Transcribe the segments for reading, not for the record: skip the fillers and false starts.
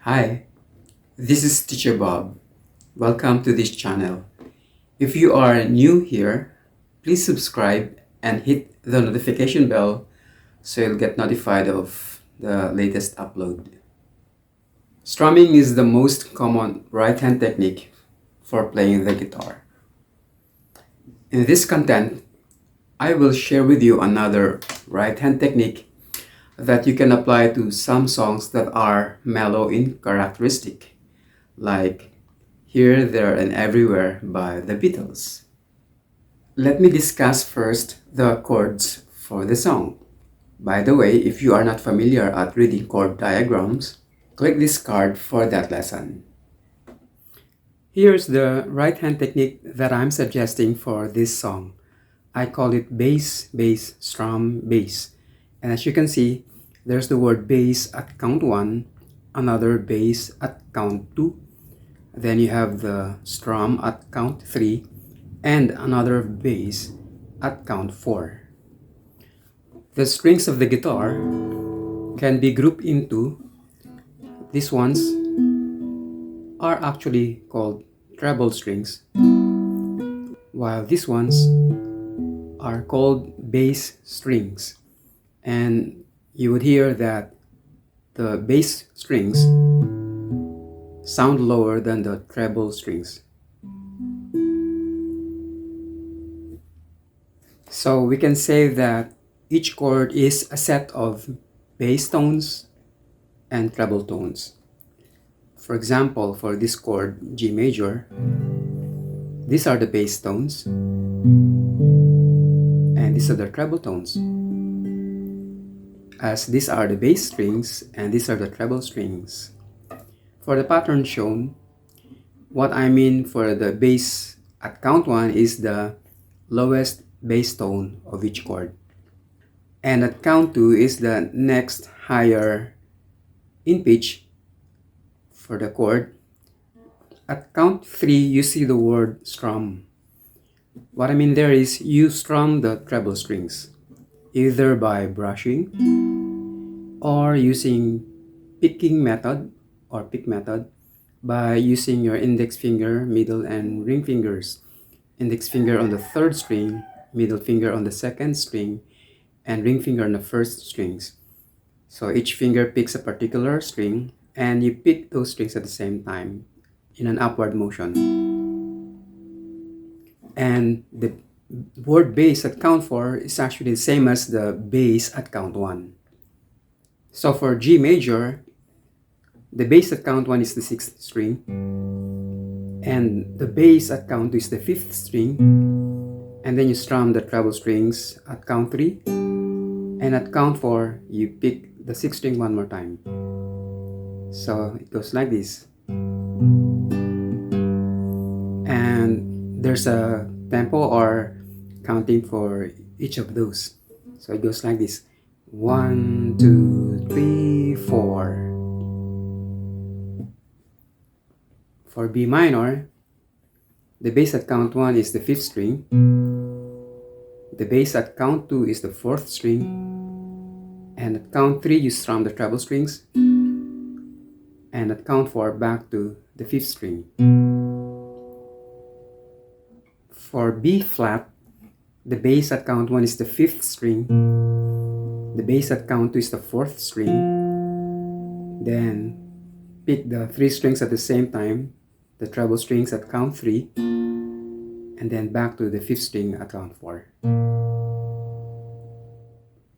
Hi, this is Teacher Bob. Welcome to this channel. If you are new here, please subscribe and hit the notification bell so you'll get notified of the latest upload. Strumming is the most common right-hand technique for playing the guitar. In this content, I will share with you another right-hand technique that you can apply to some songs that are mellow in characteristic, like Here, There, and Everywhere by the Beatles. Let me discuss first the chords for the song. By the way, if you are not familiar at reading chord diagrams, click this card for that lesson. Here's the right hand technique that I'm suggesting for this song. I call it bass, bass, strum, bass. And as you can see, there's the word bass at count 1, another bass at count 2, then you have the strum at count 3, and another bass at count 4. The strings of the guitar can be grouped into, these ones are actually called treble strings, while these ones are called bass strings. And you would hear that the bass strings sound lower than the treble strings. So we can say that each chord is a set of bass tones and treble tones. For example, for this chord G major, these are the bass tones and these are the treble tones, as these are the bass strings and these are the treble strings. For the pattern shown, what I mean for the bass at count 1 is the lowest bass tone of each chord, and at count 2 is the next higher in pitch for the chord. At count 3 you see the word strum. What I mean there is you strum the treble strings either by brushing or using picking method or pick method by using your index finger, middle, and ring fingers. Index finger on the third string, middle finger on the second string, and ring finger on the first strings. So each finger picks a particular string and you pick those strings at the same time in an upward motion. And the word bass at count 4 is actually the same as the bass at count 1. So for G major, the bass at count 1 is the 6th string, and the bass at count 2 is the 5th string, and then you strum the treble strings at count 3, and at count 4 you pick the 6th string one more time. So it goes like this, and there's a tempo or counting for each of those. So it goes like this: 1, 2, 3, 4. For B minor, the bass at count 1 is the 5th string, the bass at count 2 is the 4th string, and at count 3 you strum the treble strings, and at count 4 back to the 5th string. For B flat, the bass at count 1 is the 5th string, the bass at count 2 is the 4th string, then pick the 3 strings at the same time, the treble strings at count 3, and then back to the 5th string at count 4.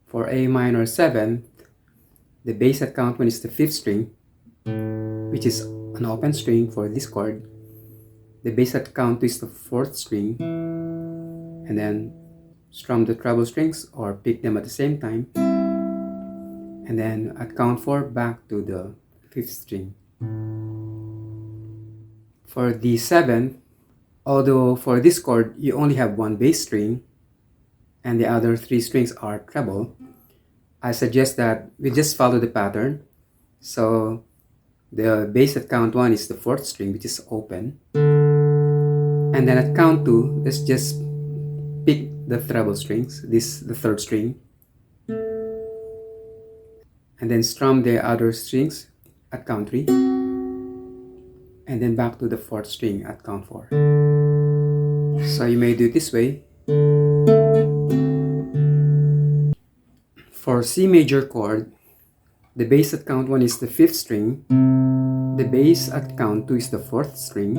For A minor 7th, the bass at count 1 is the 5th string, which is an open string for this chord. The bass at count 2 is the 4th string, and then strum the treble strings or pick them at the same time, and then at count 4 back to the 5th string. For the 7th, although for this chord you only have one bass string and the other 3 strings are treble, I suggest that we just follow the pattern. So the bass at count 1 is the 4th string, which is open, and then at count 2 let's just pick the treble strings, this the 3rd string, and then strum the other strings at count 3, and then back to the 4th string at count 4. So you may do it this way. For C major chord, the bass at count 1 is the 5th string, the bass at count 2 is the 4th string,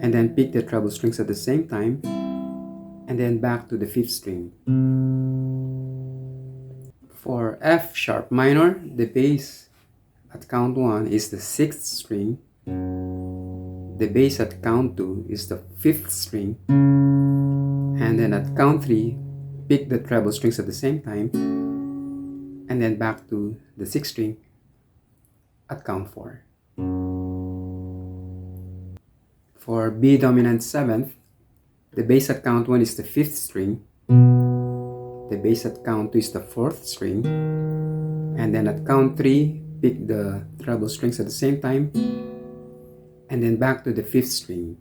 and then pick the treble strings at the same time, and then back to the 5th string. For F sharp minor, the bass at count 1 is the 6th string, the bass at count 2 is the 5th string, and then at count 3, pick the treble strings at the same time, and then back to the 6th string at count 4. For B dominant 7th, the bass at count 1 is the 5th string, the bass at count 2 is the 4th string, and then at count 3, pick the treble strings at the same time, and then back to the 5th string.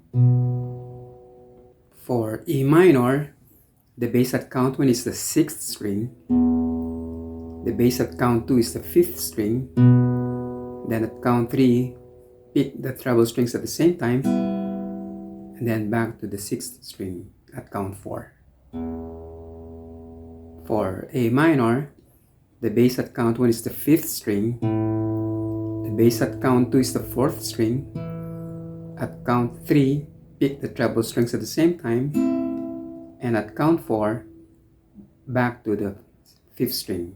For E minor, the bass at count 1 is the 6th string, the bass at count 2 is the 5th string, then at count 3, pick the treble strings at the same time, and then back to the 6th string at count 4. For A minor, the bass at count 1 is the 5th string, the bass at count 2 is the 4th string, at count 3, pick the treble strings at the same time, and at count 4, back to the 5th string.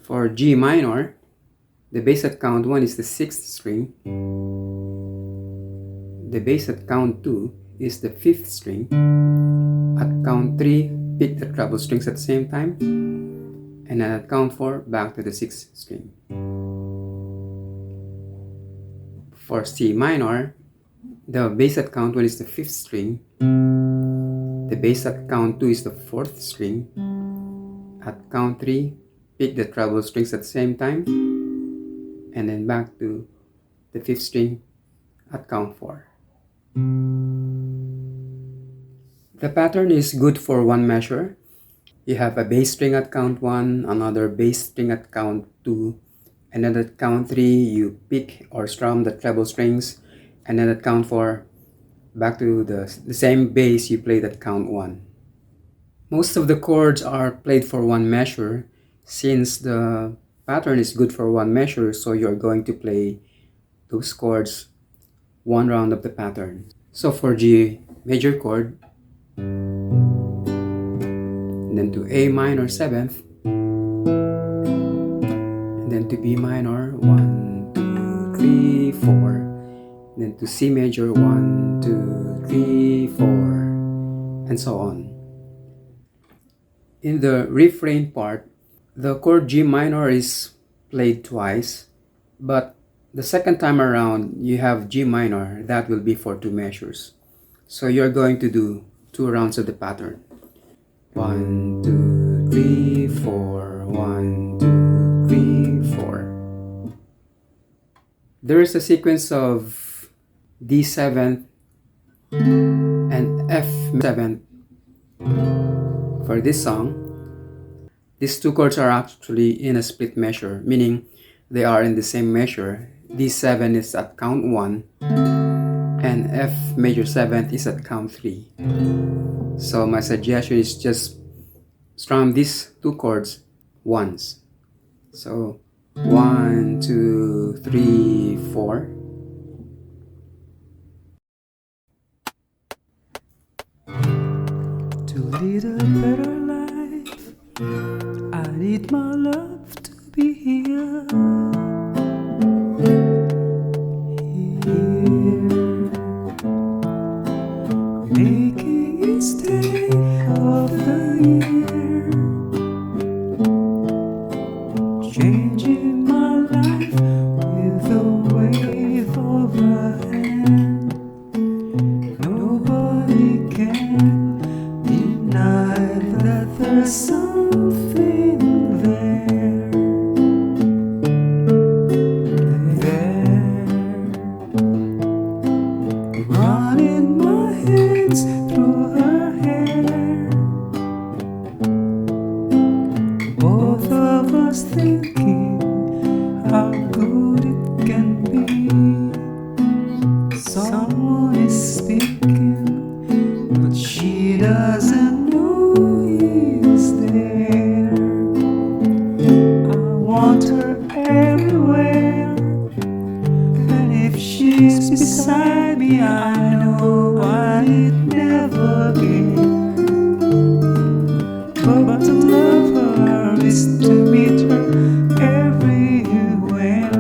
For G minor, the bass at count 1 is the 6th string, the bass at count 2 is the 5th string, at count 3, pick the treble strings at the same time, and then at count 4, back to the 6th string. For C minor, the bass at count 1 is the 5th string, the bass at count 2 is the 4th string, at count 3, pick the treble strings at the same time, and then back to the 5th string at count 4. The pattern is good for one measure. You have a bass string at count 1, another bass string at count 2, and then at count 3 you pick or strum the treble strings, and then at count 4 back to the same bass you played at count 1. Most of the chords are played for one measure. Since the pattern is good for one measure, so you're going to play those chords one round of the pattern. So for G major chord, and then to A minor 7th, and then to B minor 1, 2, 3, 4, and then to C major 1, 2, 3, 4, and so on. In the refrain part, the chord G minor is played twice, but the second time around you have G minor, that will be for 2 measures. So you're going to do 2 rounds of the pattern. 1, 2, 3, 4, 1, 2, 3, 4. There is a sequence of D7 and F7 for this song. These 2 chords are actually in a split measure, meaning they are in the same measure. D7 is at count 1 and F major 7th is at count 3. So my suggestion is just strum these 2 chords once. So 1, 2, 3, 4. To lead a better life, I need my love to be here. Making each day of the year, changing my life with a wave of a hand. Nobody can deny that there's something there. want her everywhere, and if she's beside me, I know I'd never care. But to love her is to meet her everywhere,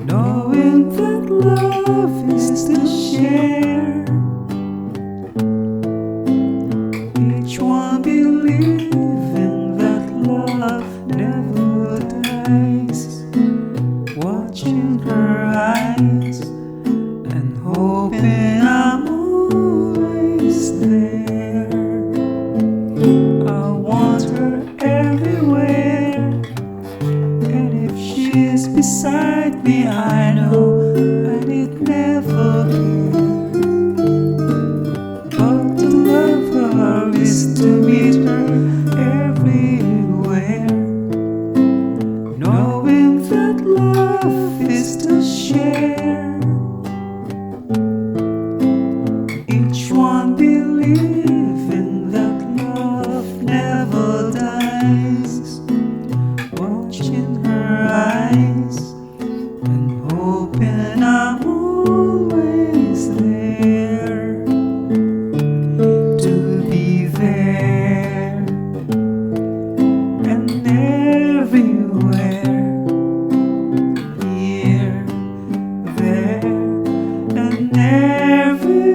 knowing that love is to share. Each one believing that love never dies, watching her eyes and hoping I'm always there. I want her everywhere, and if she is beside me, I know I need never care. But to love her is to meet her everywhere, knowing that love is to share. Each one believing that love never dies, watching her eyes and hoping I'm always there, to be there and everywhere, here, there, and everywhere.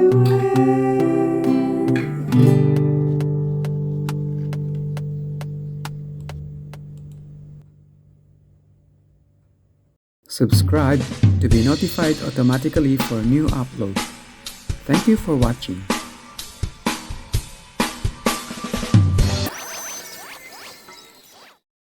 Subscribe to be notified automatically for new uploads. Thank you for watching.